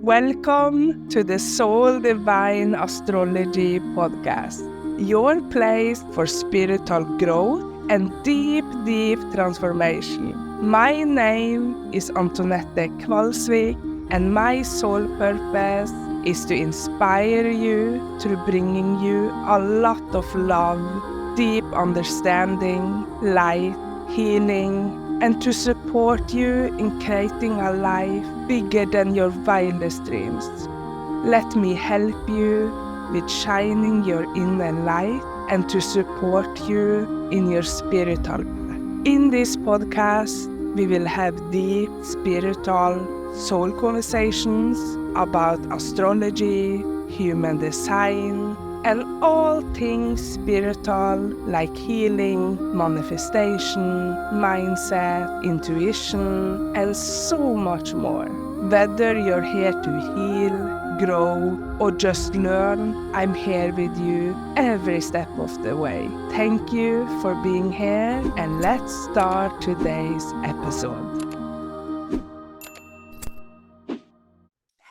Welcome to the Soul Divine Astrology podcast, your place for spiritual growth and deep transformation. My name is Antonette Kvalsvik, and my soul purpose is to inspire you through bringing you a lot of love, deep understanding, light, healing, and to support you in creating a life bigger than your wildest dreams. Let me help you with shining your inner light and to support you in your spiritual path. In this podcast, we will have deep spiritual soul conversations about astrology, human design, and all things spiritual like healing, manifestation, mindset, intuition, and so much more. Whether you're here to heal, grow, or just learn, I'm here with you every step of the way. Thank you for being here, and let's start today's episode.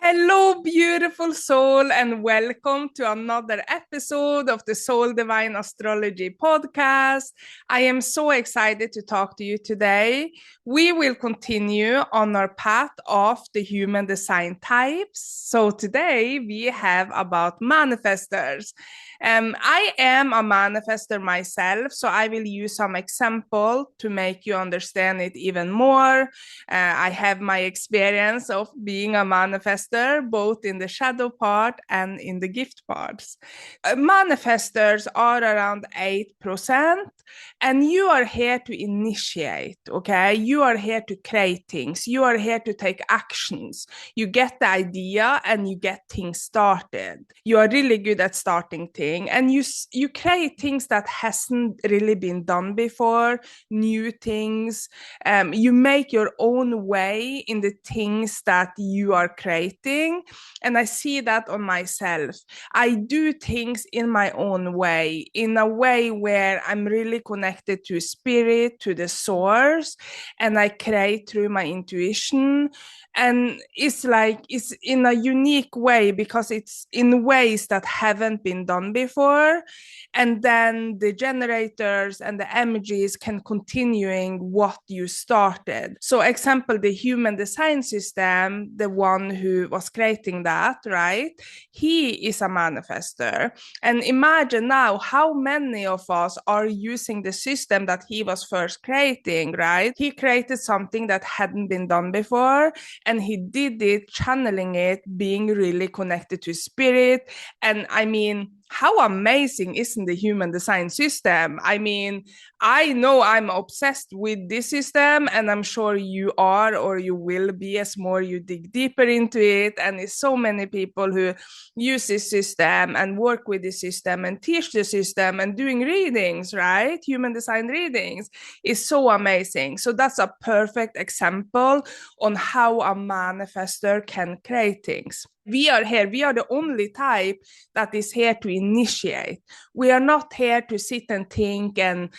Hello, beautiful soul, and welcome to another episode of the Soul Divine Astrology podcast. I am so excited to talk to you today. We will continue on our path of the human design types. So today we have about manifestors. I am a manifestor myself, so I will use some example to make you understand it even more. I have my experience of being a manifestor, both in the shadow part and in the gift parts. Manifestors are around 8%, and you are here to initiate, okay? You are here to create things. You are here to take actions. You get the idea and you get things started. You are really good at starting things. And you create things that hasn't really been done before, new things. You make your own way in the things that you are creating. And I see that on myself. I do things in my own way, in a way where I'm really connected to spirit, to the source, and I create through my intuition. And it's in a unique way because it's in ways that haven't been done before. And then the generators and the energies can continuing what you started. So example, the human design system, the one who was creating that, right? He is a manifestor. And imagine now how many of us are using the system that he was first creating, right? He created something that hadn't been done before, and he did it, channeling it, being really connected to spirit. And I mean, how amazing isn't the human design system? I mean, I know I'm obsessed with this system, and I'm sure you are, or you will be as more you dig deeper into it. And there's so many people who use this system and work with this system and teach the system and doing readings, right? Human design readings is so amazing. So that's a perfect example on how a manifestor can create things. We are here, we are the only type that is here to initiate. We are not here to sit and think and,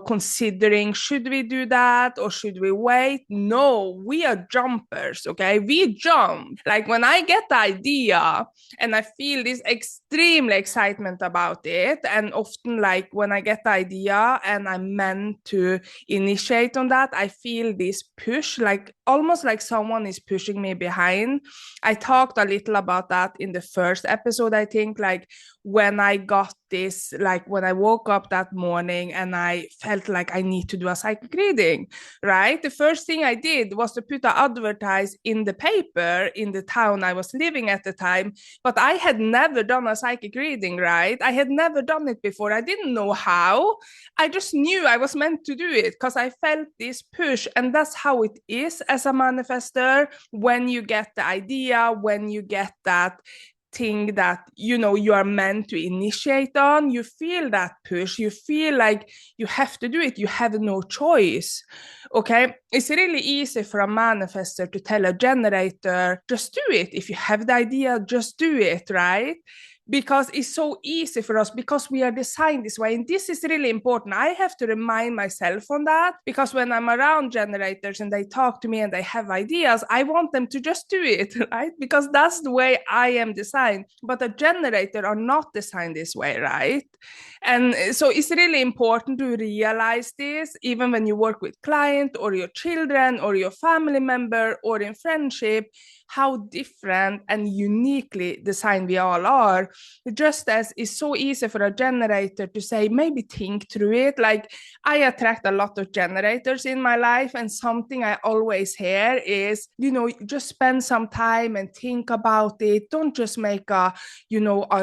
considering, should we do that or should we wait? No, we are jumpers, okay? We jump. Like when I get the idea and I feel this extreme excitement about it, and often like when I get the idea and I'm meant to initiate on that, I feel this push, like almost like someone is pushing me behind. I talked a little about that in the first episode, I think, like when I got this, like when I woke up that morning and I felt like I need to do a psychic reading, right? The first thing I did was to put an advertise in the paper in the town I was living at the time, but I had never done a psychic reading, right? I had never done it before. I didn't know how. I just knew I was meant to do it because I felt this push, and that's how it is as a manifestor. When you get the idea, when you get that thing that you are meant to initiate on, you feel that push, you feel like you have to do it, you have no choice. Okay, it's really easy for a manifestor to tell a generator, just do it. If you have the idea, just do it, right? because it's so easy for us, because we are designed this way. And this is really important. I have to remind myself on that, because when I'm around generators and they talk to me and they have ideas, I want them to just do it, right? Because that's the way I am designed. But a generator are not designed this way, right? And so it's really important to realize this, even when you work with client or your children or your family member or in friendship, how different and uniquely designed we all are. Just as it's so easy for a generator to say, maybe think through it. Like, I attract a lot of generators in my life, and something I always hear is, just spend some time and think about it. Don't just make a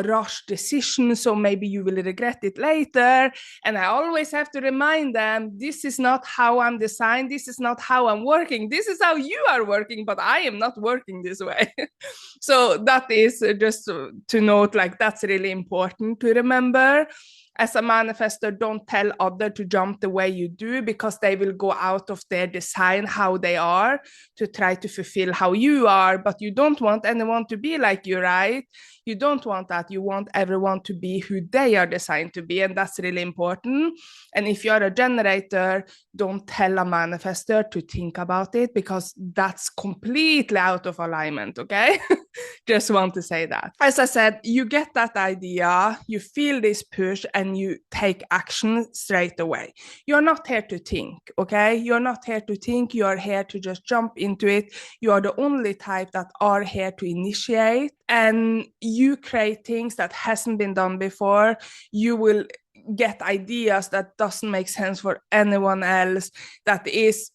rush decision, so maybe you will regret it later. And I always have to remind them, this is not how I'm designed. This is not how I'm working. This is how you are working, but I am not working this way. So that is just to note, like, that's really important to remember. As a manifestor, don't tell others to jump the way you do, because they will go out of their design, how they are, to try to fulfill how you are. But you don't want anyone to be like you, right? You don't want that. You want everyone to be who they are designed to be. And that's really important. And if you're a generator, don't tell a manifestor to think about it, because that's completely out of alignment, okay? Just want to say that. As I said, you get that idea, you feel this push, and you take action straight away. You're not here to think, okay? You're not here to think. You are here to just jump into it. You are the only type that are here to initiate, and you create things that hasn't been done before. You will get ideas that doesn't make sense for anyone else. That is,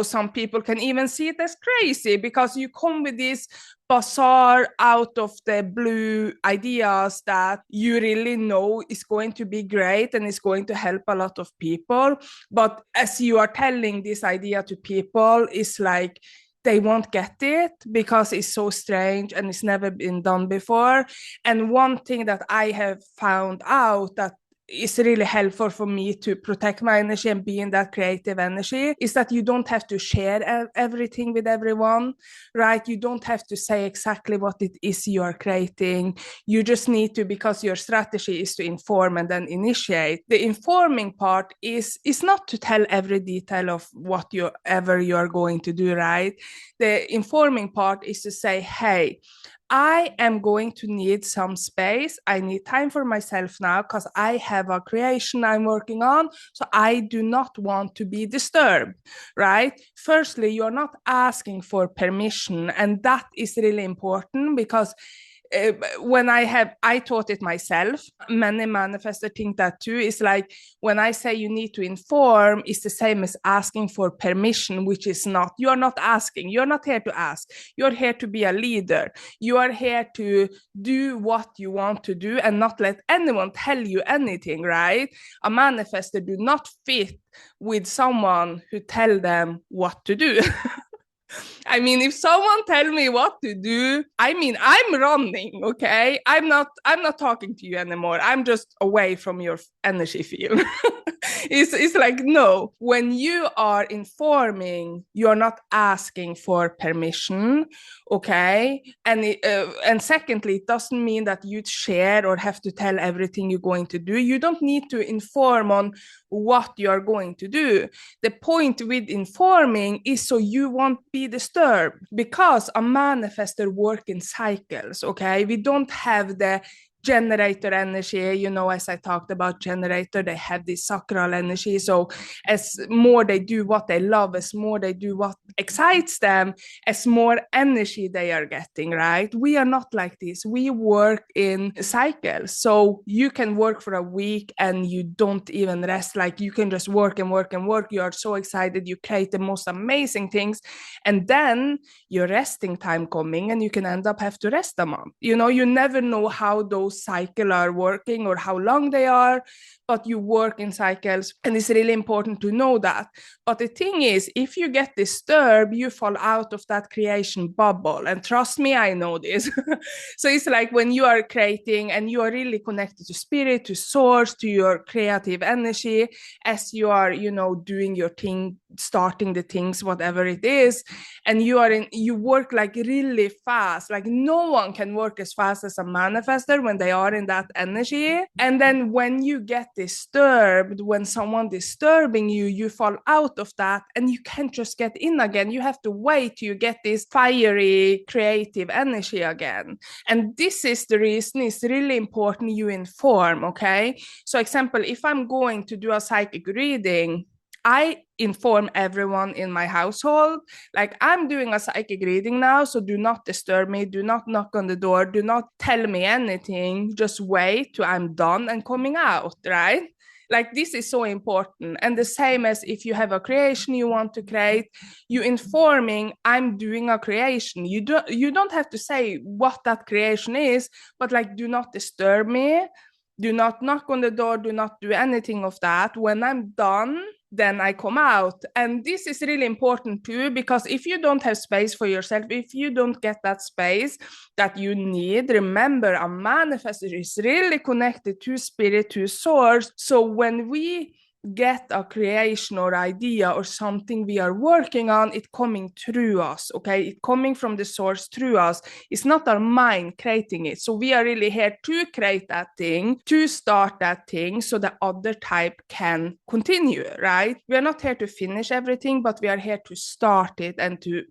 some people can even see it as crazy, because you come with these bizarre, out of the blue ideas that you really know is going to be great and is going to help a lot of people. But as you are telling this idea to people, it's like they won't get it, because it's so strange and it's never been done before. And one thing that I have found out that is really helpful for me to protect my energy and be in that creative energy is that you don't have to share everything with everyone, right? You don't have to say exactly what it is you are creating. You just need to, because your strategy is to inform and then initiate. The informing part is not to tell every detail of what you are going to do, right? The informing part is to say, hey, I am going to need some space. I need time for myself now, because I have a creation I'm working on. So I do not want to be disturbed, right? Firstly, you're not asking for permission. And that is really important, because when I taught it myself, many manifestors think that too. It's like, when I say you need to inform, it's the same as asking for permission, which is not. You're not asking. You're not here to ask. You're here to be a leader. You are here to do what you want to do and not let anyone tell you anything, right? A manifestor do not fit with someone who tell them what to do. I mean, if someone tell me what to do, I mean, I'm running, okay? I'm not talking to you anymore. I'm just away from your energy field. It's like, no, when you are informing, you're not asking for permission, okay? And secondly, it doesn't mean that you share or have to tell everything you're going to do. You don't need to inform on what you're going to do. The point with informing is so you won't be disturbed, because a manifestor work in cycles, okay? We don't have the generator energy, as I talked about generator, they have this sacral energy. So as more they do what they love, as more they do what excites them, as more energy they are getting, right? We are not like this. We work in cycles. So you can work for a week and you don't even rest. Like, you can just work and work and work. You are so excited. You create the most amazing things. And then your resting time coming, and you can end up have to rest a month. You never know how those cycles are working or how long they are, but you work in cycles, and it's really important to know that. But the thing is, if you get disturbed, you fall out of that creation bubble. And trust me, I know this. So it's like when you are creating and you are really connected to spirit, to source, to your creative energy, as you are, doing your thing, starting the things, whatever it is, and you work like really fast. Like, no one can work as fast as a manifestor when they are in that energy. And then when you get disturbed, when someone disturbing you, you fall out of that and you can't just get in again. You have to wait till you get this fiery creative energy again. And this is the reason it's really important you inform, okay? So example, if I'm going to do a psychic reading, I inform everyone in my household, like, I'm doing a psychic reading now, so do not disturb me, do not knock on the door, do not tell me anything, just wait till I'm done and coming out, right? Like, this is so important. And the same as if you have a creation you want to create, you informing, I'm doing a creation. You don't have to say what that creation is, but like, do not disturb me, do not knock on the door, do not do anything of that. When I'm done, then I come out. And this is really important too, because if you don't have space for yourself, if you don't get that space that you need, remember, a manifestor is really connected to spirit, to source. So when we get a creation or idea or something we are working on, it coming through us, okay? It coming from the source through us. It's not our mind creating it. So we are really here to create that thing, to start that thing, so the other type can continue, right? We are not here to finish everything, but we are here to start it and to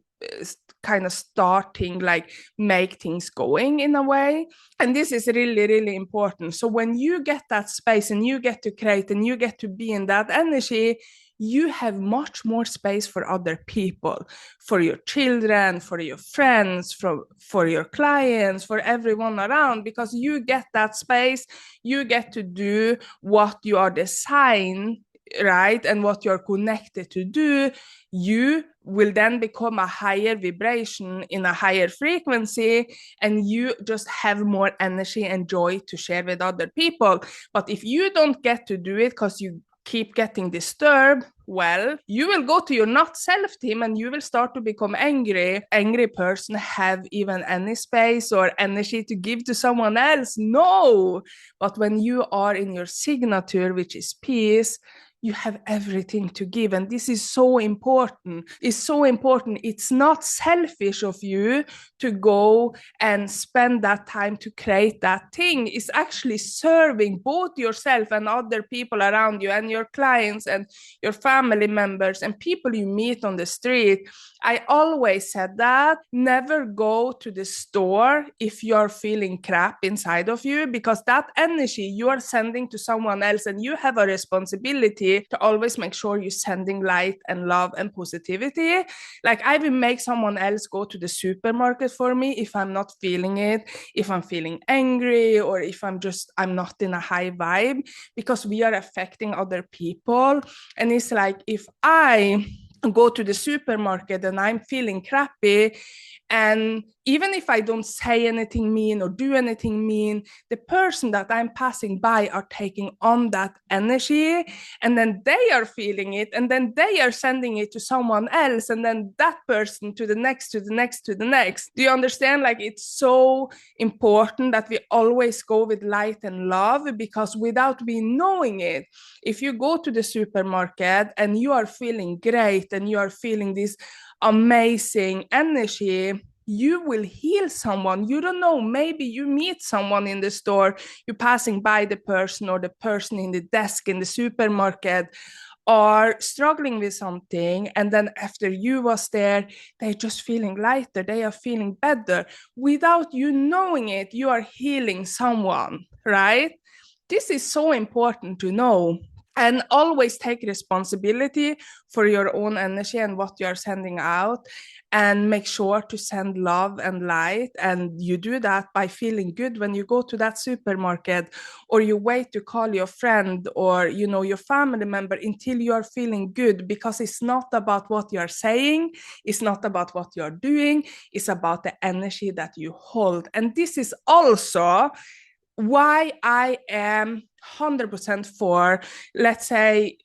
kind of starting, like, make things going in a way. And this is really, really important. So when you get that space and you get to create and you get to be in that energy, you have much more space for other people, for your children, for your friends, for your clients, for everyone around, because you get that space, you get to do what you are designed, right, and what you're connected to do. You will then become a higher vibration in a higher frequency, and you just have more energy and joy to share with other people. But if you don't get to do it because you keep getting disturbed, well, you will go to your not self team and you will start to become angry. Angry person have even any space or energy to give to someone else? No. But when you are in your signature, which is peace, you have everything to give. And this is so important. It's so important. It's not selfish of you to go and spend that time to create that thing. It's actually serving both yourself and other people around you and your clients and your family members and people you meet on the street. I always said that never go to the store if you're feeling crap inside of you, because that energy you are sending to someone else, and you have a responsibility to always make sure you're sending light and love and positivity. Like, I will make someone else go to the supermarket for me if I'm not feeling it, if I'm feeling angry, or if I'm not in a high vibe, because we are affecting other people. And it's like, if I go to the supermarket and I'm feeling crappy, and even if I don't say anything mean or do anything mean, the person that I'm passing by are taking on that energy, and then they are feeling it, and then they are sending it to someone else, and then that person to the next, to the next, to the next. Do you understand? Like, it's so important that we always go with light and love, because without we knowing it, if you go to the supermarket and you are feeling great and you are feeling this amazing energy, you will heal someone. You don't know, maybe you meet someone in the store, you're passing by the person, or the person in the desk in the supermarket are struggling with something, and then after you was there, they're just feeling lighter, they are feeling better. Without you knowing it, you are healing someone, right? This is so important to know. And always take responsibility for your own energy and what you are sending out, and make sure to send love and light. And you do that by feeling good when you go to that supermarket, or you wait to call your friend or, you know, your family member until you are feeling good, because it's not about what you are saying, it's not about what you're doing, it's about the energy that you hold. And this is also why I am 100% for, let's say,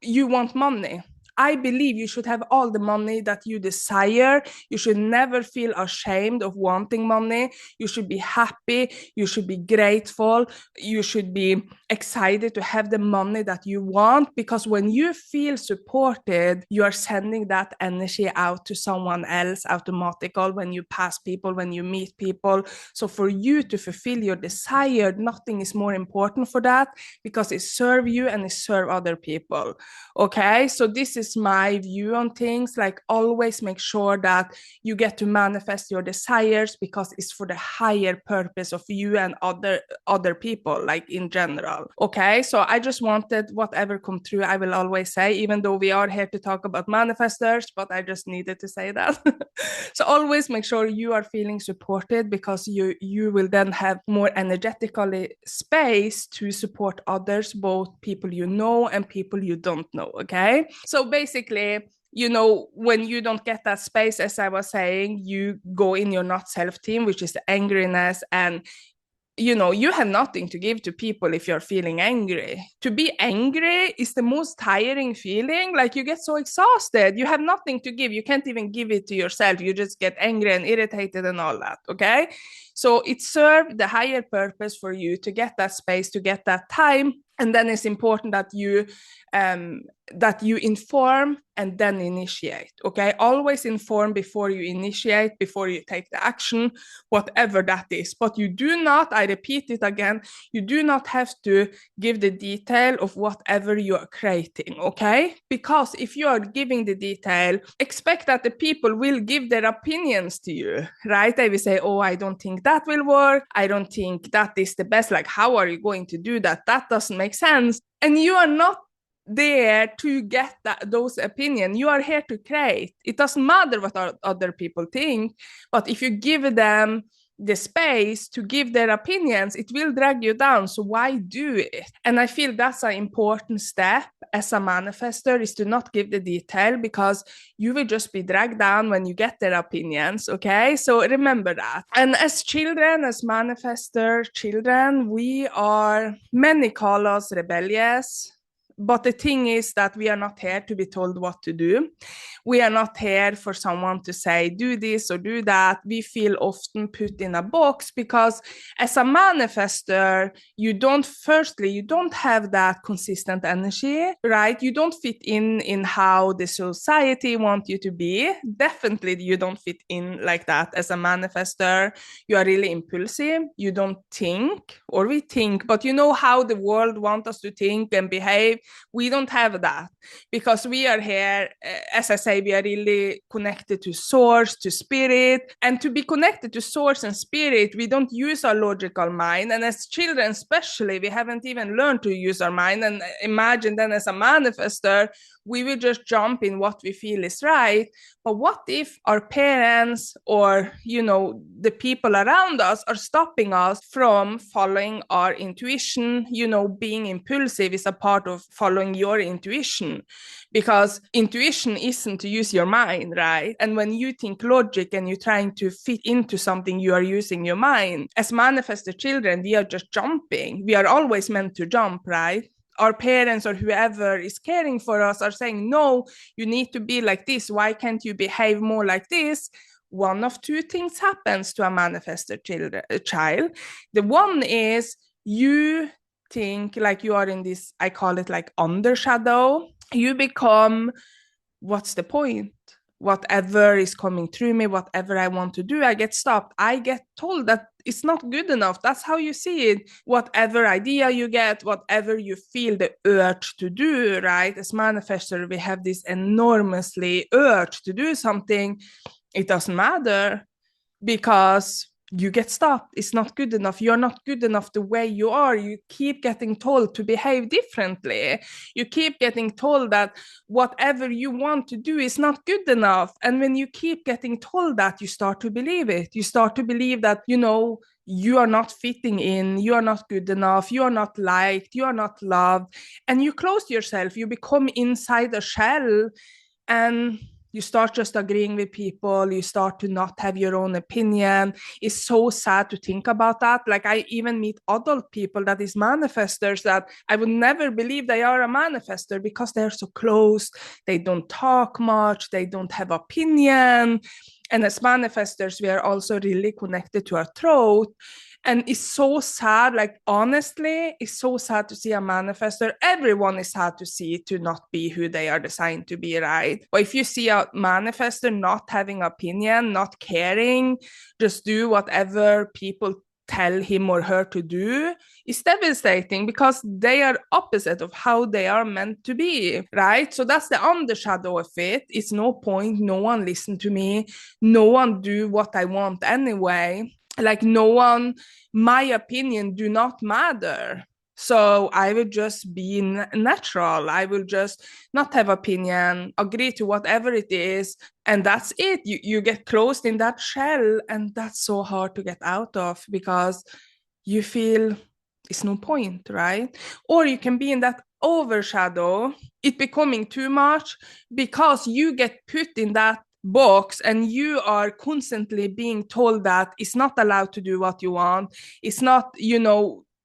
you want money. I believe you should have all the money that you desire. You should never feel ashamed of wanting money. You should be happy. You should be grateful. You should be excited to have the money that you want, because when you feel supported, you are sending that energy out to someone else automatical when you pass people, when you meet people. So for you to fulfill your desire, nothing is more important for that, because it serves you and it serves other people. Okay, so this is my view on things. Like, always make sure that you get to manifest your desires, because it's for the higher purpose of you and other people, like in general. Okay, so I just wanted whatever come through, I will always say, even though we are here to talk about manifestors, but I just needed to say that. So always make sure you are feeling supported, because you will then have more energetically space to support others, both people you know and people you don't know. Okay, so basically, you know, when you don't get that space, as I was saying, you go in your not self team, which is the angriness. And you know, you have nothing to give to people if you're feeling angry. To be angry is the most tiring feeling. Like, you get so exhausted. You have nothing to give. You can't even give it to yourself. You just get angry and irritated and all that. Okay, so it served the higher purpose for you to get that space, to get that time. And then it's important that you inform and then initiate. Okay, always inform before you initiate, before you take the action, whatever that is. But you do not, I repeat it again, you do not have to give the detail of whatever you are creating. Okay, because if you are giving the detail, expect that the people will give their opinions to you, right? They will say, oh, I don't think that will work. I don't think that is the best. Like, how are you going to do that? That doesn't make sense. And you are not there to get those opinions. You are here to create. It doesn't matter what other people think, but if you give them the space to give their opinions, it will drag you down. So why do it? And I feel that's an important step as a manifestor, is to not give the detail, because you will just be dragged down when you get their opinions. Okay, so remember that. And as children, as manifestor children, many call us rebellious. But the thing is that we are not here to be told what to do. We are not here for someone to say, do this or do that. We feel often put in a box, because as a manifestor, you don't have that consistent energy, right? You don't fit in how the society wants you to be. Definitely you don't fit in like that as a manifestor. You are really impulsive. You don't think, or we think, but you know how the world wants us to think and behave. We don't have that, because we are here, as I say, we are really connected to source, to spirit. And to be connected to source and spirit, we don't use our logical mind. And as children especially, we haven't even learned to use our mind. And imagine then, as a manifestor, we will just jump in what we feel is right. But what if our parents, or you know, the people around us, are stopping us from following our intuition? You know, being impulsive is a part of following your intuition, because intuition isn't to use your mind, right? And when you think logic and you're trying to fit into something, you are using your mind. As manifested children, we are just jumping. We are always meant to jump, right? Our parents or whoever is caring for us are saying, no, you need to be like this. Why can't you behave more like this? One of two things happens to a manifested child. The one is, you think like you are in this, I call it like undershadow. You become, what's the point? Whatever is coming through me, whatever I want to do, I get stopped. I get told that it's not good enough. That's how you see it. Whatever idea you get, whatever you feel the urge to do, right? As manifestor, we have this enormously urge to do something. It doesn't matter, because you get stopped. It's not good enough. You're not good enough the way you are. You keep getting told to behave differently. You keep getting told that whatever you want to do is not good enough. And when you keep getting told that, you start to believe it. You start to believe that, you know, you are not fitting in, you are not good enough, you are not liked, you are not loved. And you close yourself. You become inside a shell, and You start just agreeing with people. You start to not have your own opinion. It's so sad to think about that. Like I even meet adult people that is manifestors that I would never believe they are a manifestor because they're so close. They don't talk much. They don't have opinion. And as manifestors, we are also really connected to our throat. And it's so sad, like honestly, it's so sad to see a manifestor. Everyone is sad to see to not be who they are designed to be, right? But if you see a manifestor not having opinion, not caring, just do whatever people tell him or her to do, is devastating because they are opposite of how they are meant to be, right? So that's the undershadow of it. It's no point, no one listen to me, no one do what I want anyway. Like no one, my opinion do not matter. So I will just be natural. I will just not have opinion, agree to whatever it is, and that's it. You get closed in that shell, and that's so hard to get out of because you feel it's no point, right? Or you can be in that overshadow, it becoming too much because you get put in that box and you are constantly being told that it's not allowed to do what you want. It's not,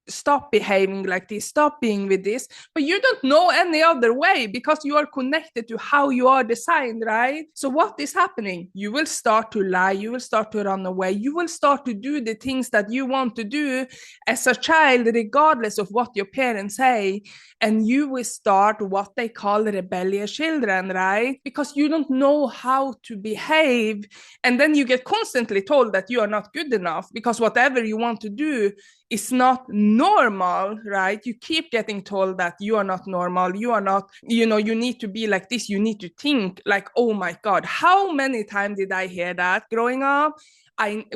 stop behaving like this, stop being with this, but you don't know any other way because you are connected to how you are designed, right? So what is happening? You will start to lie, you will start to run away, you will start to do the things that you want to do as a child, regardless of what your parents say, and you will start what they call rebellious children, right? Because you don't know how to behave, and then you get constantly told that you are not good enough because whatever you want to do is not normal, right? You keep getting told that you are not normal, you are not, you need to be like this, you need to think like, oh my God, how many times did I hear that growing up?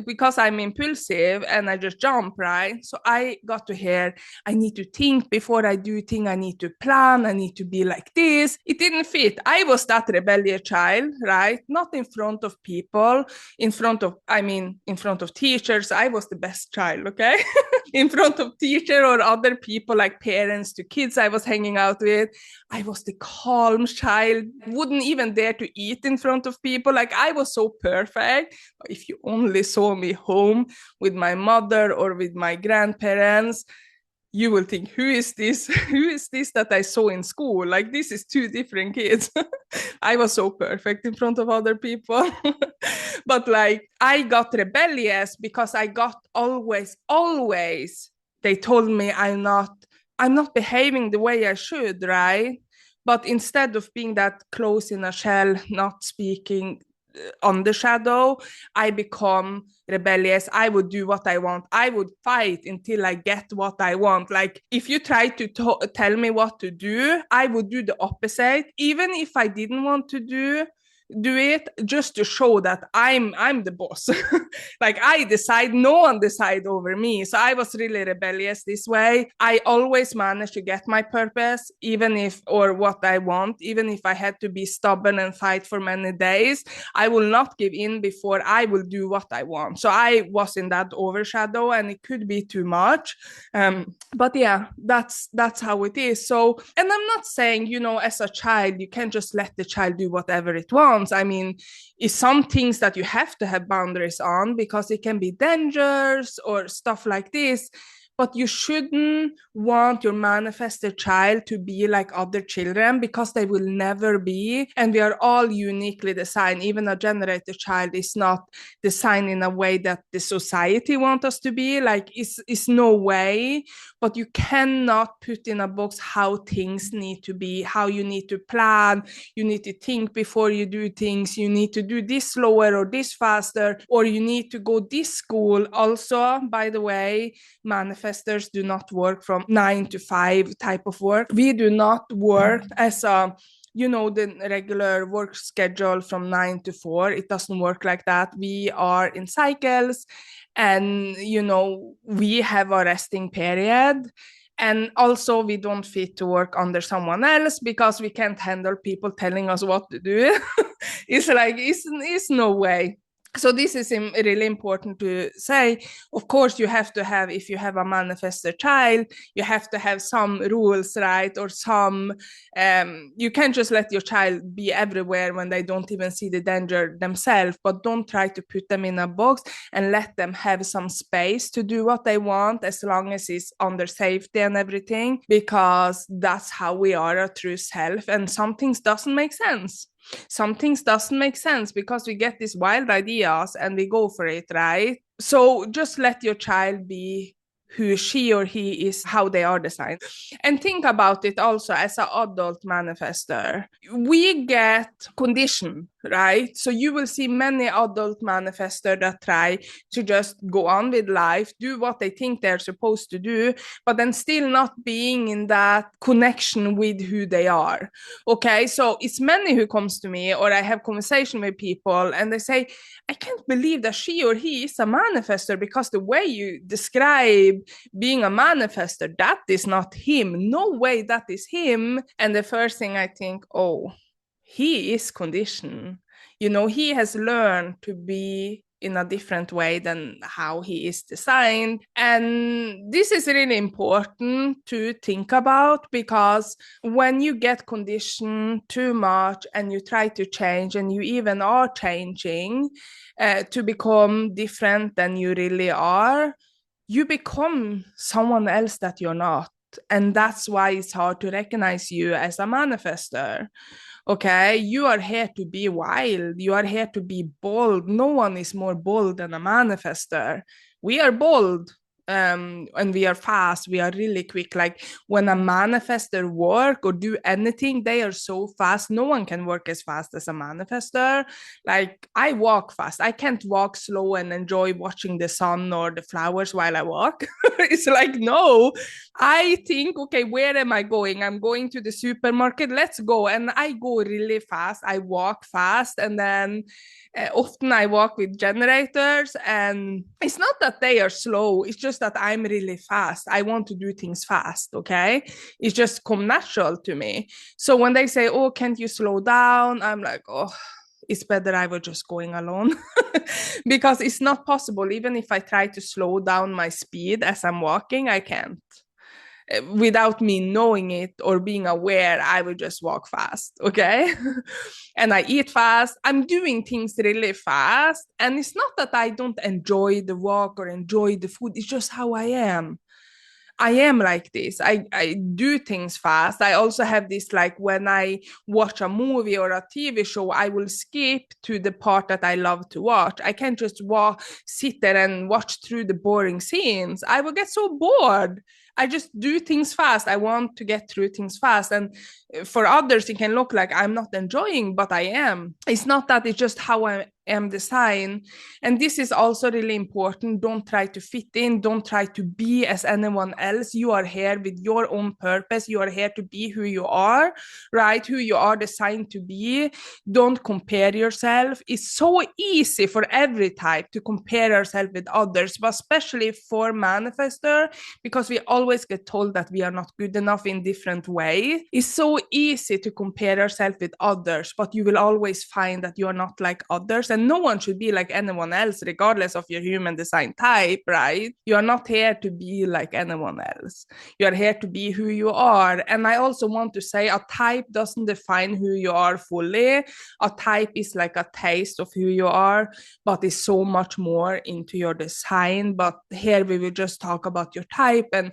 Because I'm impulsive and I just jump, right? So I got to hear, I need to think before I do things, I need to plan, I need to be like this. It didn't fit. I was that rebellious child, right? Not in front of people, in front of teachers. I was the best child, okay? In front of teacher or other people like parents to kids I was hanging out with, I was the calm child, wouldn't even dare to eat in front of people. Like I was so perfect. If you only saw me home with my mother or with my grandparents, you will think, who is this? Who is this that I saw in school? Like this is two different kids. I was so perfect in front of other people. But like I got rebellious because I got always, they told me I'm not behaving the way I should, right? But instead of being that close in a shell, not speaking on the shadow, I become rebellious. I would do what I want. I would fight until I get what I want. Like if you try to tell me what to do, I would do the opposite, even if I didn't want to do it, just to show that I'm the boss. Like I decide, no one decide over me. So I was really rebellious this way. I always managed to get my purpose, even if, or what I want, even if I had to be stubborn and fight for many days. I will not give in before I will do what I want. So I was in that overshadow, and it could be too much. But yeah, that's how it is. So, and I'm not saying, as a child, you can't just let the child do whatever it wants. I mean, it's some things that you have to have boundaries on because it can be dangerous or stuff like this. But you shouldn't want your manifested child to be like other children because they will never be. And we are all uniquely designed. Even a generated child is not designed in a way that the society wants us to be. Like, it's no way. But you cannot put in a box how things need to be, how you need to plan. You need to think before you do things. You need to do this slower or this faster, or you need to go this school. Also, by the way, manifestors do not work from 9 to 5 type of work. We do not work as the regular work schedule from 9 to 4. It doesn't work like that. We are in cycles, and we have a resting period. And also we don't fit to work under someone else because we can't handle people telling us what to do. It's like, it's no way. So this is really important to say. Of course, you have to have, if you have a manifestor child, you have to have some rules, right? Or some, you can't just let your child be everywhere when they don't even see the danger themselves, but don't try to put them in a box, and let them have some space to do what they want, as long as it's under safety and everything, because that's how we are a true self. And some things doesn't make sense. Some things doesn't make sense because we get these wild ideas and we go for it, right? So just let your child be who she or he is, how they are designed. And think about it also as an adult manifestor. We get conditioned, right? So you will see many adult manifestors that try to just go on with life, do what they think they're supposed to do, but then still not being in that connection with who they are. Okay, so it's many who comes to me, or I have conversation with people, and they say, I can't believe that she or he is a manifestor, because the way you describe being a manifestor, that is not him. No way that is him. And the first thing I think, oh, he is conditioned. You know, he has learned to be in a different way than how he is designed. And this is really important to think about, because when you get conditioned too much and you try to change, and you even are changing to become different than you really are, you become someone else that you're not. And that's why it's hard to recognize you as a manifestor. Okay, you are here to be wild, you are here to be bold. No one is more bold than a manifestor. We are bold, and we are fast, we are really quick. Like when a manifestor work or do anything, they are so fast. No one can work as fast as a manifestor. Like I walk fast, I can't walk slow and enjoy watching the sun or the flowers while I walk. It's like, no, I think, okay, where am I going? I'm going to the supermarket, let's go. And I go really fast, I walk fast. And then often I walk with generators, and it's not that they are slow, it's just that I'm really fast. I want to do things fast, okay? It's just come natural to me. So when they say, oh, can't you slow down? I'm like, oh, it's better I were just going alone. Because it's not possible. Even if I try to slow down my speed as I'm walking, I can't. Without me knowing it or being aware, I will just walk fast, okay? And I eat fast. I'm doing things really fast. And it's not that I don't enjoy the walk or enjoy the food. It's just how I am. I am like this. I do things fast. I also have this, like when I watch a movie or a TV show, I will skip to the part that I love to watch. I can't just sit there and watch through the boring scenes. I will get so bored. I just do things fast. I want to get through things fast. And for others, it can look like I'm not enjoying, but I am. It's not that, it's just how I am designed. And this is also really important. Don't try to fit in. Don't try to be as anyone else. You are here with your own purpose. You are here to be who you are, right? Who you are designed to be. Don't compare yourself. It's so easy for every type to compare ourselves with others, but especially for manifestor, because we always get told that we are not good enough in different ways. It's so easy to compare ourselves with others, but you will always find that you are not like others. And no one should be like anyone else, regardless of your human design type, right? You are not here to be like anyone else. You are here to be who you are. And I also want to say, a type doesn't define who you are fully. A type is like a taste of who you are, but is so much more into your design. But here we will just talk about your type and,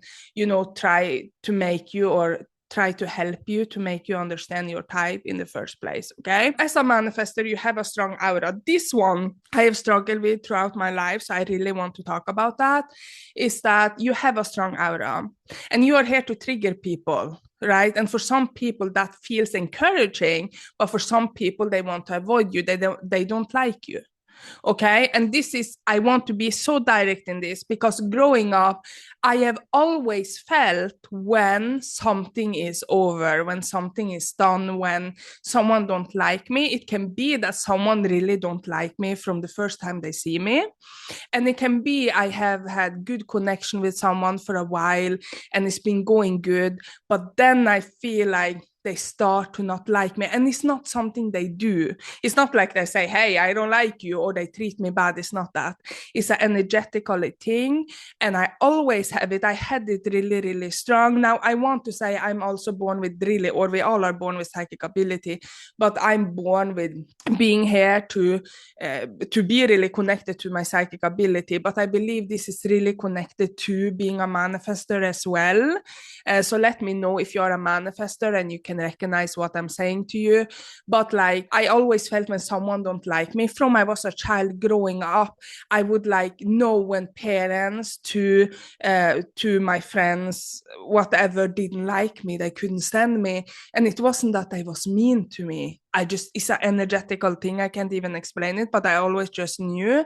try to make you, or try to help you to make you understand your type in the first place, okay? As a manifestor, you have a strong aura. This one I have struggled with throughout my life, so I really want to talk about that, is that you have a strong aura and you are here to trigger people, right? And for some people that feels encouraging, but for some people they want to avoid you. They don't like you. Okay. And this is, I want to be so direct in this, because growing up, I have always felt when something is over, when something is done, when someone don't like me. It can be that someone really don't like me from the first time they see me. And it can be I have had good connection with someone for a while and it's been going good. But then I feel like they start to not like me. And it's not something they do. It's not like they say, hey, I don't like you, or they treat me bad. It's not that. It's an energetical thing. And I always have it. I had it really, really strong. Now, I want to say I'm also born with really, or we all are born with psychic ability, but I'm born with being here to be really connected to my psychic ability. But I believe this is really connected to being a manifestor as well. So let me know if you're a manifestor and you can recognize what I'm saying to you. But like, I always felt when someone don't like me, from I was a child growing up, I would like know when parents to my friends, whatever, didn't like me, they couldn't stand me. And it wasn't that they was mean to me. It's an energetical thing. I can't even explain it, but I always just knew.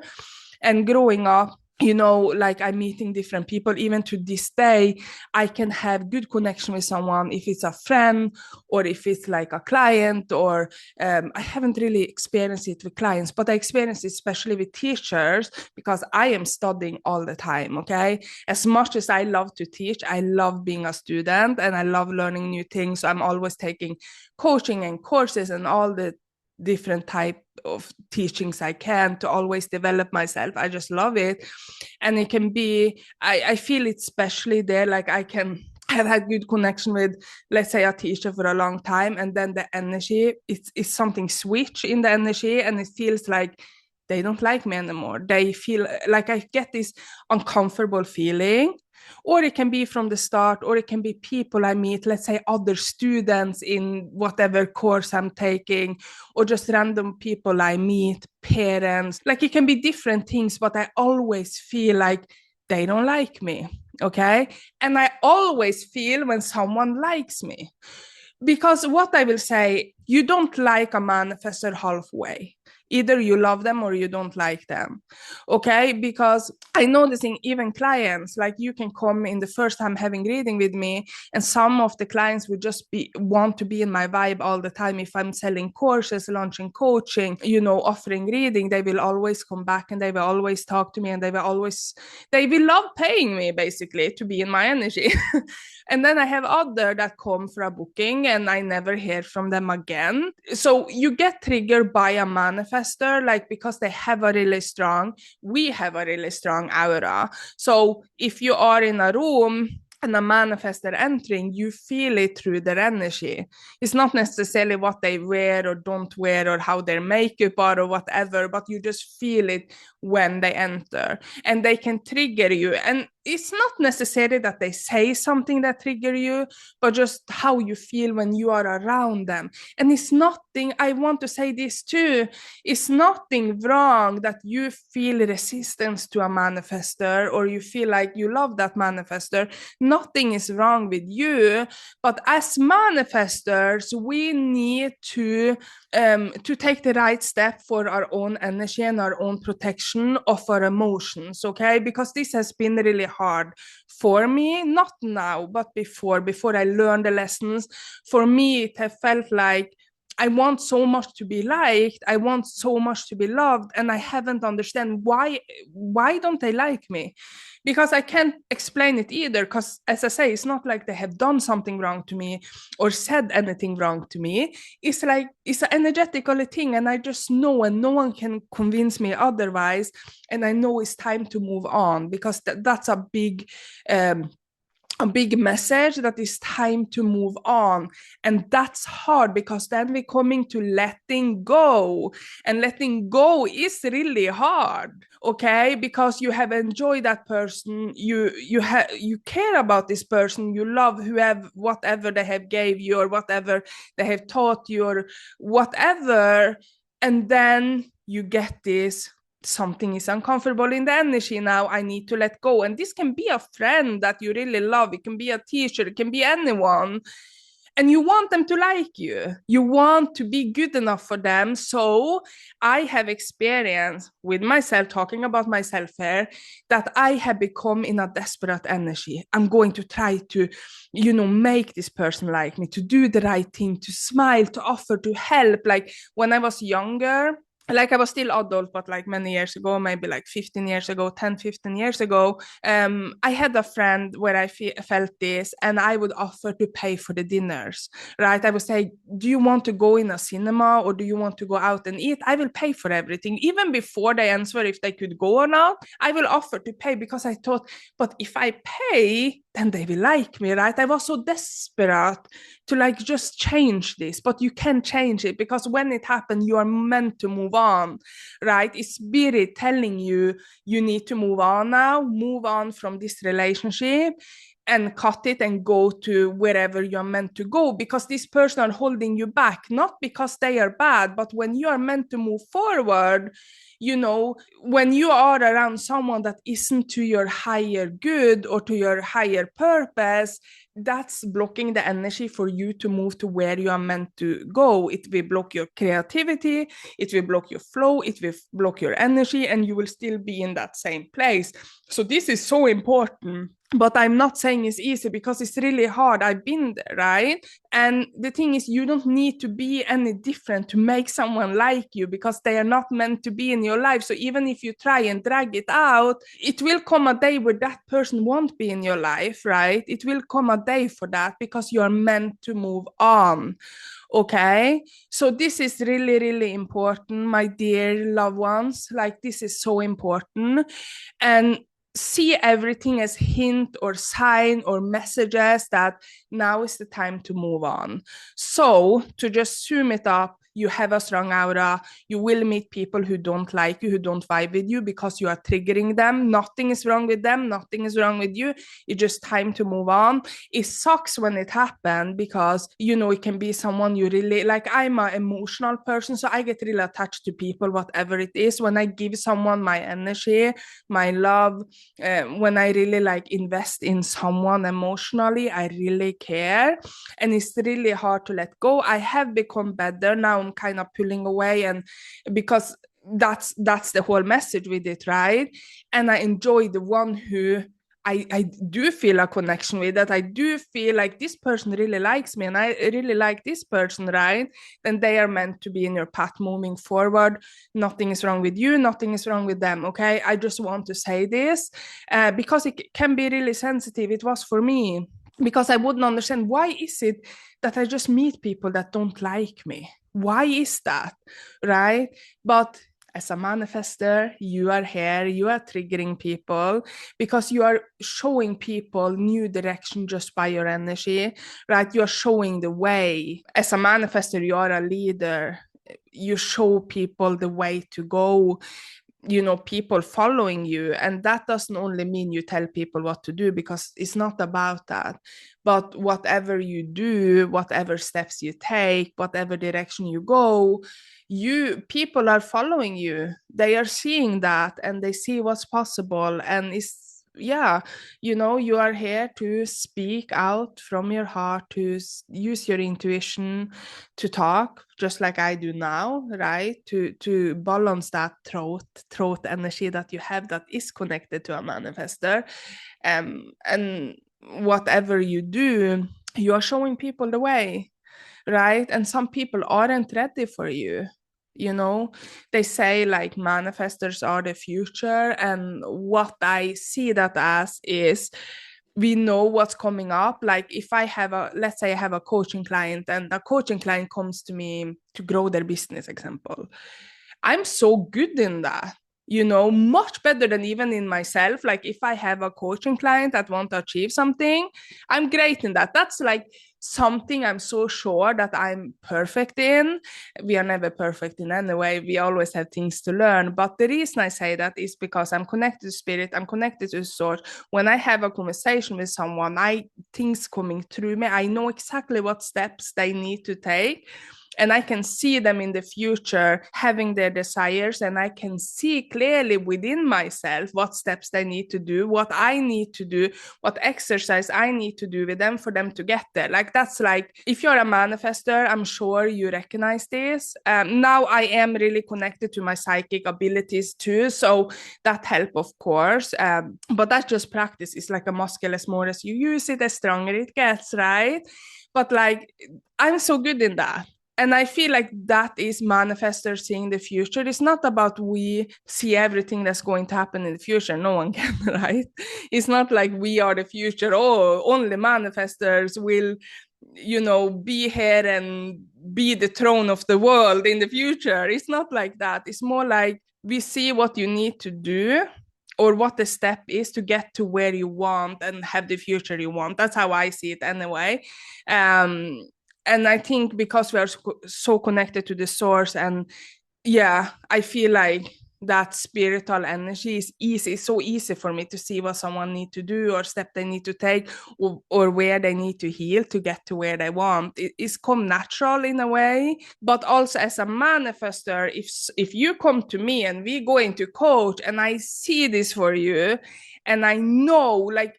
And growing up, you know, like I'm meeting different people. Even to this day, I can have good connection with someone if it's a friend or if it's like a client, or I haven't really experienced it with clients, but I experienced it especially with teachers because I am studying all the time, okay? As much as I love to teach, I love being a student and I love learning new things. So I'm always taking coaching and courses and all the different type of teachings I can to always develop myself. I just love it. And it can be, I feel it especially there, like I can have had good connection with, let's say, a teacher for a long time, and then the energy, it's something switch in the energy, and it feels like they don't like me anymore. They feel like I get this uncomfortable feeling. Or it can be from the start, or it can be people I meet, let's say other students in whatever course I'm taking, or just random people I meet, parents. Like it can be different things, but I always feel like they don't like me, okay? And I always feel when someone likes me. Because what I will say, you don't like a manifestor halfway. Either you love them or you don't like them, okay? Because I noticing even clients, like you can come in the first time having reading with me, and some of the clients would just want to be in my vibe all the time. If I'm selling courses, launching coaching, you know, offering reading, they will always come back and they will always talk to me, and they will love paying me basically to be in my energy. And then I have other that come for a booking and I never hear from them again. So you get triggered by a manifestor, like because we have a really strong aura. So if you are in a room and a manifestor entering, you feel it through their energy. It's not necessarily what they wear or don't wear or how their makeup are or whatever, but you just feel it when they enter, and they can trigger you. And it's not necessarily that they say something that trigger you, but just how you feel when you are around them. And it's nothing, I want to say this too, it's nothing wrong that you feel resistance to a manifestor or you feel like you love that manifestor. Nothing is wrong with you, but as manifestors, we need to take the right step for our own energy and our own protection of our emotions, okay? Because this has been really hard for me, not now, but before I learned the lessons. For me, it have felt like I want so much to be liked, I want so much to be loved, and I haven't understand why don't they like me? Because I can't explain it either, because as I say, it's not like they have done something wrong to me or said anything wrong to me. It's like it's an energetical thing, and I just know, and no one can convince me otherwise. And I know it's time to move on, because that's a big message, that it's time to move on. And that's hard, because then we're coming to letting go, and letting go is really hard, okay? Because you have enjoyed that person, you care about this person, you love whatever they have gave you or whatever they have taught you or whatever, and then you get this, something is uncomfortable in the energy now, I need to let go. And this can be a friend that you really love, it can be a teacher, it can be anyone, and you want them to like you want to be good enough for them. So I have experience with myself, talking about myself here, that I have become in a desperate energy. I'm going to try to, make this person like me, to do the right thing, to smile, to offer, to help. Like when I was younger, like I was still adult, but like many years ago, maybe like 15 years ago, 10, 15 years ago, I had a friend where I felt this, and I would offer to pay for the dinners, right? I would say, do you want to go in a cinema or do you want to go out and eat? I will pay for everything. Even before they answer if they could go or not, I will offer to pay because I thought, but if I pay, then they will like me, right? I was so desperate to like just change this, but you can change it because when it happened, you are meant to move on, right? It's spirit telling you you need to move on now, move on from this relationship and cut it and go to wherever you're meant to go, because this person are holding you back, not because they are bad, but when you are meant to move forward, you know, when you are around someone that isn't to your higher good or to your higher purpose, that's blocking the energy for you to move to where you are meant to go. It will block your creativity, it will block your flow, it will block your energy, and you will still be in that same place. So this is so important. But I'm not saying it's easy because it's really hard. I've been there, right? And the thing is, you don't need to be any different to make someone like you because they are not meant to be in your life. So even if you try and drag it out, it will come a day where that person won't be in your life, right? It will come a day for that because you are meant to move on. Okay, so this is really, really important, my dear loved ones. Like, this is so important. And see everything as hint or sign or messages that now is the time to move on. So to just sum it up, you have a strong aura, you will meet people who don't like you, who don't vibe with you because you are triggering them. Nothing is wrong with them, nothing is wrong with you. It's just time to move on. It sucks when it happens because, you know, it can be someone you really like. I'm an emotional person, so I get really attached to people, whatever it is. When I give someone my energy, my love, when I really like invest in someone emotionally, I really care, and it's really hard to let go. I have become better now. I'm kind of pulling away, and because that's the whole message with it, right? And I enjoy the one who I do feel a connection with, that I do feel like this person really likes me and I really like this person, right? Then they are meant to be in your path moving forward. Nothing is wrong with you, nothing is wrong with them, okay? I just want to say this because it can be really sensitive. It was for me, because I wouldn't understand, why is it that I just meet people that don't like me? Why is that, right? But as a manifestor, you are here, you are triggering people because you are showing people new direction just by your energy, right? You are showing the way. As a manifestor, you are a leader. You show people the way to go, you know, people following you. And that doesn't only mean you tell people what to do, because it's not about that. But whatever you do, whatever steps you take, whatever direction you go, people are following you. They are seeing that and they see what's possible. And it's, yeah, you know, you are here to speak out from your heart, to use your intuition, to talk just like I do now, right? To balance that throat energy that you have, that is connected to a manifestor. And whatever you do, you are showing people the way, right? And some people aren't ready for you. You know, they say like manifestors are the future, and what I see that as is, we know what's coming up. Like if I have let's say I have a coaching client, and a coaching client comes to me to grow their business, example, I'm so good in that, you know, much better than even in myself. Like if I have a coaching client that want to achieve something, I'm great in that. That's like something I'm so sure that I'm perfect in. We are never perfect in any way. We always have things to learn. But the reason I say that is because I'm connected to spirit, I'm connected to source. When I have a conversation with someone, things coming through me, I know exactly what steps they need to take. And I can see them in the future having their desires, and I can see clearly within myself what steps they need to do, what I need to do, what exercise I need to do with them for them to get there. Like that's like, if you're a manifestor, I'm sure you recognize this. Now I am really connected to my psychic abilities too, so that help, of course. But that's just practice. It's like a muscle. As more as you use it, as stronger it gets, right? But like, I'm so good in that. And I feel like that is manifestors seeing the future. It's not about we see everything that's going to happen in the future. No one can, right? It's not like we are the future. Oh, only manifestors will, be here and be the throne of the world in the future. It's not like that. It's more like we see what you need to do or what the step is to get to where you want and have the future you want. That's how I see it anyway. And I think because we are so connected to the source, and yeah, I feel like that spiritual energy is easy. It's so easy for me to see what someone need to do or step they need to take, or where they need to heal to get to where they want. It's come natural in a way. But also as a manifestor, if you come to me and we go into coach and I see this for you and I know, like,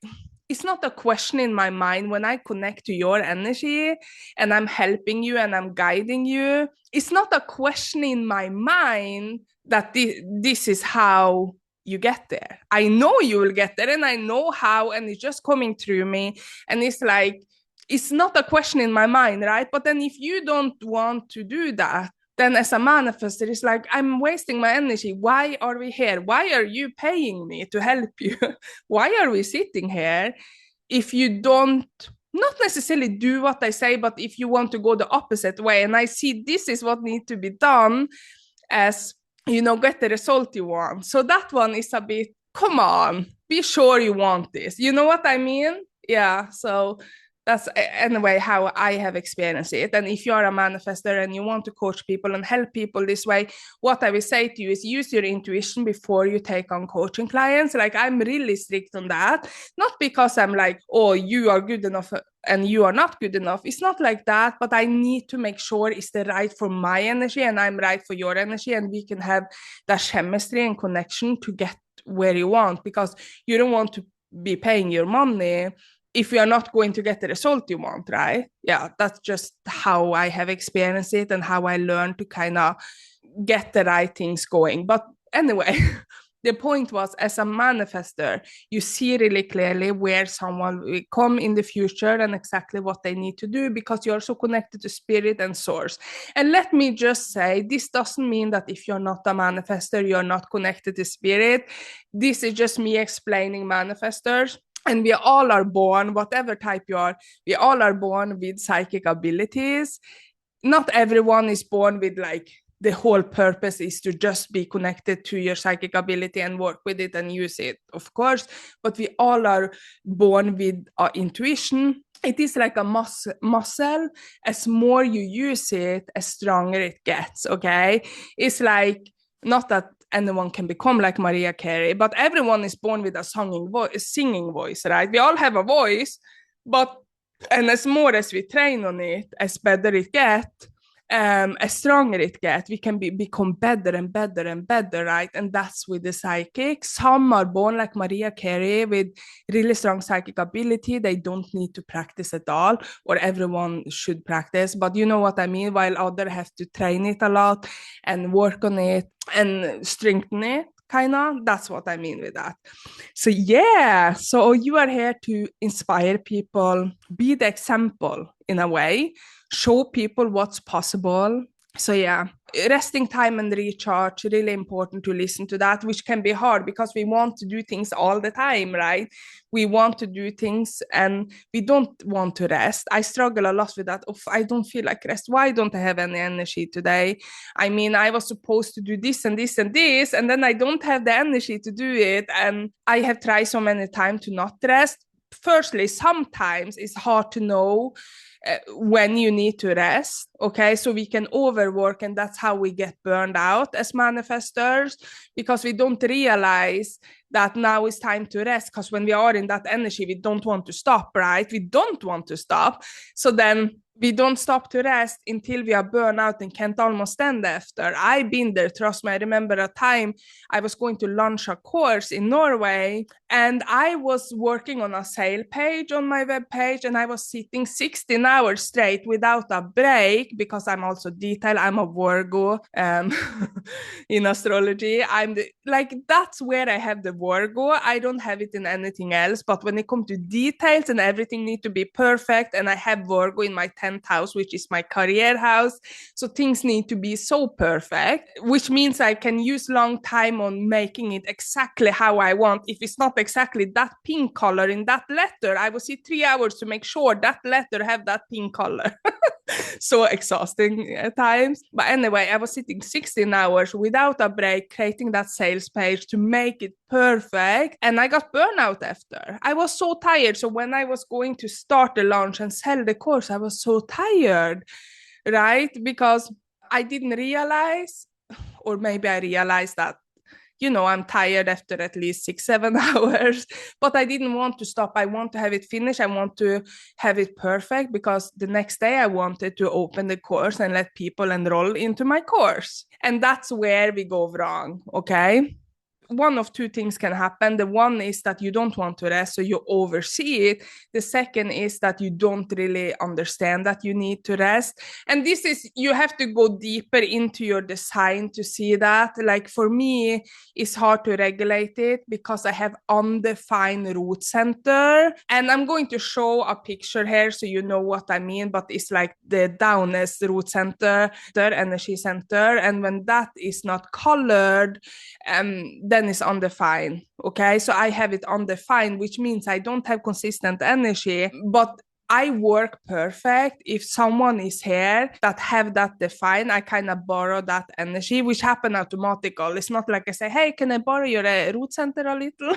it's not a question in my mind when I connect to your energy and I'm helping you and I'm guiding you. It's not a question in my mind that this is how you get there. I know you will get there and I know how, and it's just coming through me. And it's like, it's not a question in my mind, right? But then if you don't want to do that, then as a manifestor, it's like, I'm wasting my energy. Why are we here? Why are you paying me to help you? Why are we sitting here if you don't, not necessarily do what I say, but if you want to go the opposite way? And I see this is what needs to be done as, get the result you want. So that one is a bit, come on, be sure you want this. You know what I mean? Yeah. So that's anyway how I have experienced it. And if you are a manifestor and you want to coach people and help people this way, what I will say to you is use your intuition before you take on coaching clients. Like, I'm really strict on that, not because I'm like, oh, you are good enough and you are not good enough. It's not like that, but I need to make sure it's the right for my energy and I'm right for your energy, and we can have that chemistry and connection to get where you want, because you don't want to be paying your money if you are not going to get the result you want, right? Yeah, that's just how I have experienced it and how I learned to kind of get the right things going. But anyway, the point was, as a manifestor, you see really clearly where someone will come in the future and exactly what they need to do, because you're so connected to spirit and source. And let me just say, this doesn't mean that if you're not a manifestor, you're not connected to spirit. This is just me explaining manifestors. And we all are born, whatever type you are, we all are born with psychic abilities. Not everyone is born with like the whole purpose is to just be connected to your psychic ability and work with it and use it, of course. But we all are born with our intuition. It is like a muscle. As more you use it, as stronger it gets, okay? It's like, not that anyone can become like Mariah Carey, but everyone is born with a singing voice, right? We all have a voice, and as more as we train on it, as better it gets, as stronger it gets, we can become better and better and better, right? And that's with the psychic. Some are born like Mariah Carey with really strong psychic ability. They don't need to practice at all, or everyone should practice, but you know what I mean, while others have to train it a lot and work on it and strengthen it, kind of. That's what I mean with that. So yeah, so you are here to inspire people, be the example in a way, show people what's possible. So yeah, resting time and recharge, really important to listen to that, which can be hard because we want to do things all the time, right? We want to do things and we don't want to rest. I struggle a lot with that. I don't feel like rest. Why don't I have any energy today? I mean, I was supposed to do this and this and this, and then I don't have the energy to do it. And I have tried so many times to not rest. Firstly, sometimes it's hard to know when you need to rest, okay? So we can overwork, and that's how we get burned out as manifestors, because we don't realize that now it's time to rest, because when we are in that energy, we don't want to stop, right? We don't want to stop. So then we don't stop to rest until we are burned out and can't almost stand after. I've been there, trust me. I remember a time I was going to launch a course in Norway, and I was working on a sale page on my web page, and I was sitting 16 hours hours straight without a break, because I'm also detailed, I'm a Virgo in astrology. That's where I have the Virgo. I don't have it in anything else, but when it comes to details and everything need to be perfect, and I have Virgo in my 10th house, which is my career house, so things need to be so perfect, which means I can use long time on making it exactly how I want. If it's not exactly that pink color in that letter, I will see 3 hours to make sure that letter have that pink color. So exhausting at times. But anyway, I was sitting 16 hours without a break, creating that sales page to make it perfect. And I got burnout after. I was so tired. So when I was going to start the launch and sell the course, I was so tired, right? Because I didn't realize, or maybe I realized that, I'm tired after at least 6-7 hours, but I didn't want to stop. I want to have it finished. I want to have it perfect, because the next day I wanted to open the course and let people enroll into my course. And that's where we go wrong, okay? One of two things can happen. The one is that you don't want to rest, so you oversee it. The second is that you don't really understand that you need to rest. And this is, you have to go deeper into your design to see that. Like for me, it's hard to regulate it because I have undefined root center. And I'm going to show a picture here so you know what I mean, but it's like the downest root center, the energy center. And when that is not colored, then it's undefined. Okay, so I have it undefined, which means I don't have consistent energy, but I work perfect. If someone is here that have that defined, I kind of borrow that energy, which happen automatically. It's not like I say, hey, can I borrow your root center a little?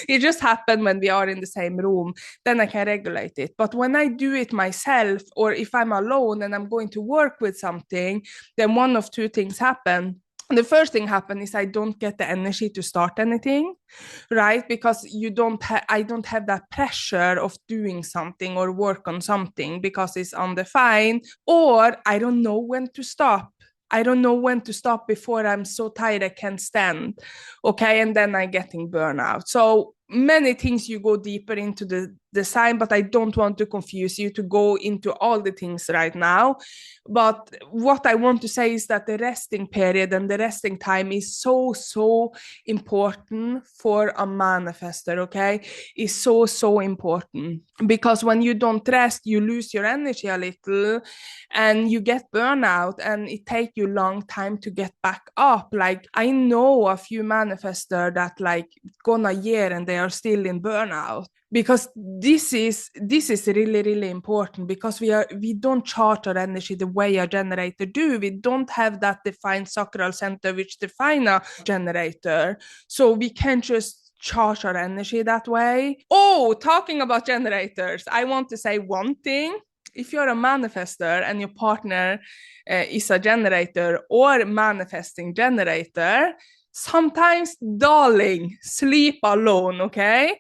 It just happened when we are in the same room. Then I can regulate it. But when I do it myself, or if I'm alone and I'm going to work with something, then one of two things happen. The first thing happens is I don't get the energy to start anything, right? Because I don't have that pressure of doing something or work on something because it's undefined, or I don't know when to stop. I don't know when to stop before I'm so tired I can't stand. Okay, and then I'm getting burnout. So many things you go deeper into the design, but I don't want to confuse you to go into all the things right now. But what I want to say is that the resting period and the resting time is so important for a manifestor, okay? It's so important, because when you don't rest, you lose your energy a little and you get burnout, and it takes you a long time to get back up. Like I know a few manifestors that like gone a year and they are still in burnout, because this is really important, because we don't chart our energy the way a generator do. We don't have that defined sacral center which define a generator, so we can't just charge our energy that way. Oh, talking about generators, I want to say one thing. If you're a manifestor and your partner is a generator or manifesting generator, sometimes, darling, sleep alone, okay?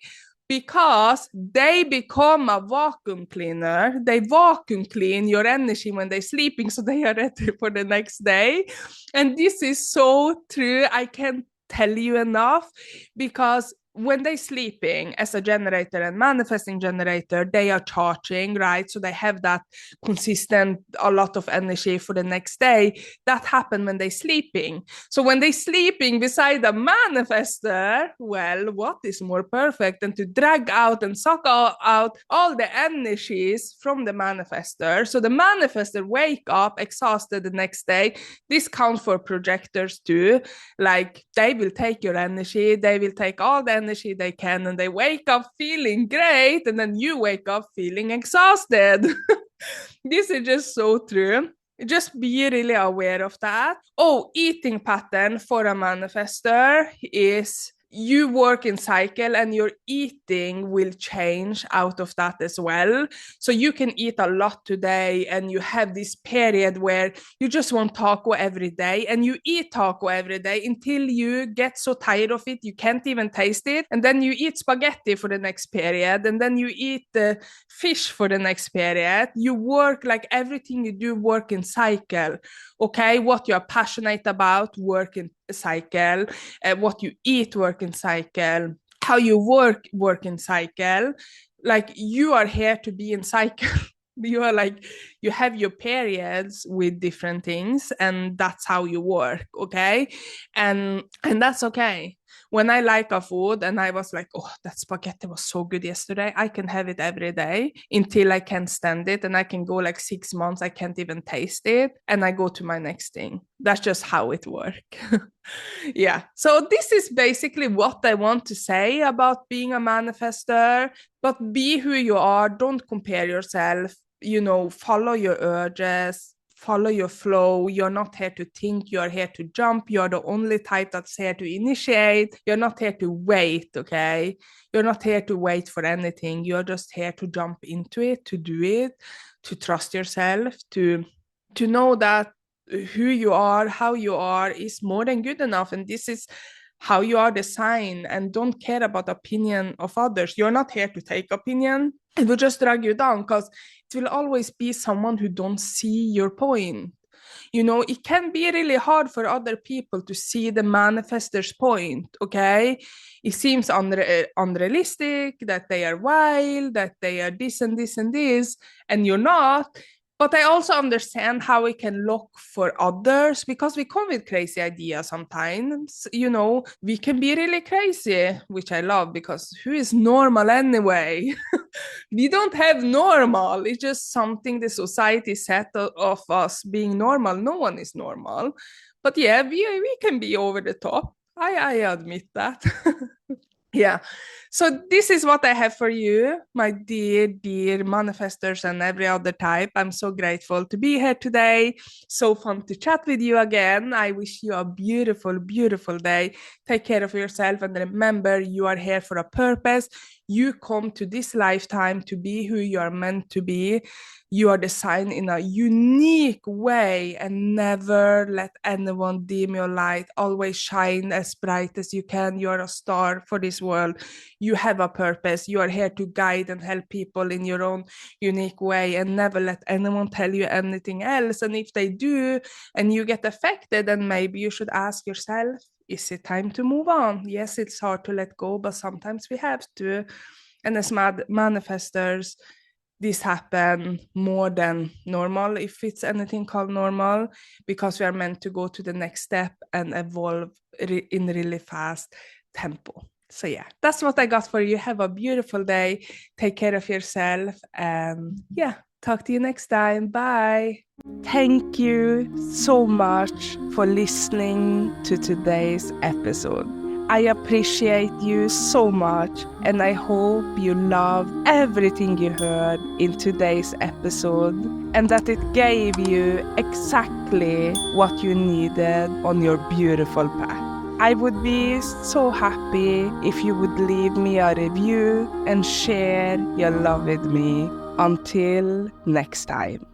Because they become a vacuum cleaner. They vacuum clean your energy when they're sleeping, so they are ready for the next day. And this is so true. I can't tell you enough, because when they're sleeping as a generator and manifesting generator, they are charging, right? So they have that consistent, a lot of energy for the next day. That happens when they're sleeping. So when they're sleeping beside a manifestor, well, what is more perfect than to drag out and suck out all the energies from the manifestor? So the manifestor wake up exhausted the next day. This counts for projectors too. Like they will take your energy, they will take all the energy they can, and they wake up feeling great, and then you wake up feeling exhausted. This is just so true. Just be really aware of that. Oh, eating pattern for a manifestor is you work in cycle, and your eating will change out of that as well. So you can eat a lot today, and you have this period where you just want taco every day, and you eat taco every day until you get so tired of it you can't even taste it, and then you eat spaghetti for the next period, and then you eat the fish for the next period. You work, like everything you do, work in cycle. Okay, what you're passionate about, work in cycle. What you eat, work in cycle. How you work in cycle. Like you are here to be in cycle. You are like, you have your periods with different things, and that's how you work, okay? And that's okay. When I like a food and I was like, oh, that spaghetti was so good yesterday, I can have it every day until I can't stand it, and I can go like 6 months, I can't even taste it, and I go to my next thing. That's just how it works. Yeah. So this is basically what I want to say about being a manifester. But be who you are. Don't compare yourself. Follow your urges, follow your flow. You're not here to think, you're here to jump. You're the only type that's here to initiate. You're not here to wait, okay? You're not here to wait for anything. You're just here to jump into it, to do it, to trust yourself, to know that who you are, how you are is more than good enough. And this is how you are designed, and don't care about opinion of others. You're not here to take opinion. It will just drag you down, because it will always be someone who don't see your point. It can be really hard for other people to see the manifestor's point, okay? It seems unrealistic, that they are wild, that they are this and this and this, and you're not. But I also understand how we can look for others, because we come with crazy ideas sometimes. We can be really crazy, which I love, because who is normal anyway? We don't have normal. It's just something the society set of us being normal. No one is normal. But yeah, we can be over the top. I admit that. Yeah. So this is what I have for you, my dear manifestors and every other type. I'm so grateful to be here today. So fun to chat with you again. I wish you a beautiful, beautiful day. Take care of yourself, and remember, you are here for a purpose. You come to this lifetime to be who you are meant to be. You are designed in a unique way, and never let anyone dim your light. Always shine as bright as you can. You are a star for this world. You have a purpose. You are here to guide and help people in your own unique way, and never let anyone tell you anything else. And if they do and you get affected, then maybe you should ask yourself, is it time to move on? Yes, it's hard to let go, but sometimes we have to. And as manifestors, this happen more than normal, if it's anything called normal, because we are meant to go to the next step and evolve in really fast tempo. So yeah, that's what I got for you. Have a beautiful day. Take care of yourself, and yeah, talk to you next time. Bye. Thank you so much for listening to today's episode. I appreciate you so much, and I hope you loved everything you heard in today's episode, and that it gave you exactly what you needed on your beautiful path. I would be so happy if you would leave me a review and share your love with me. Until next time.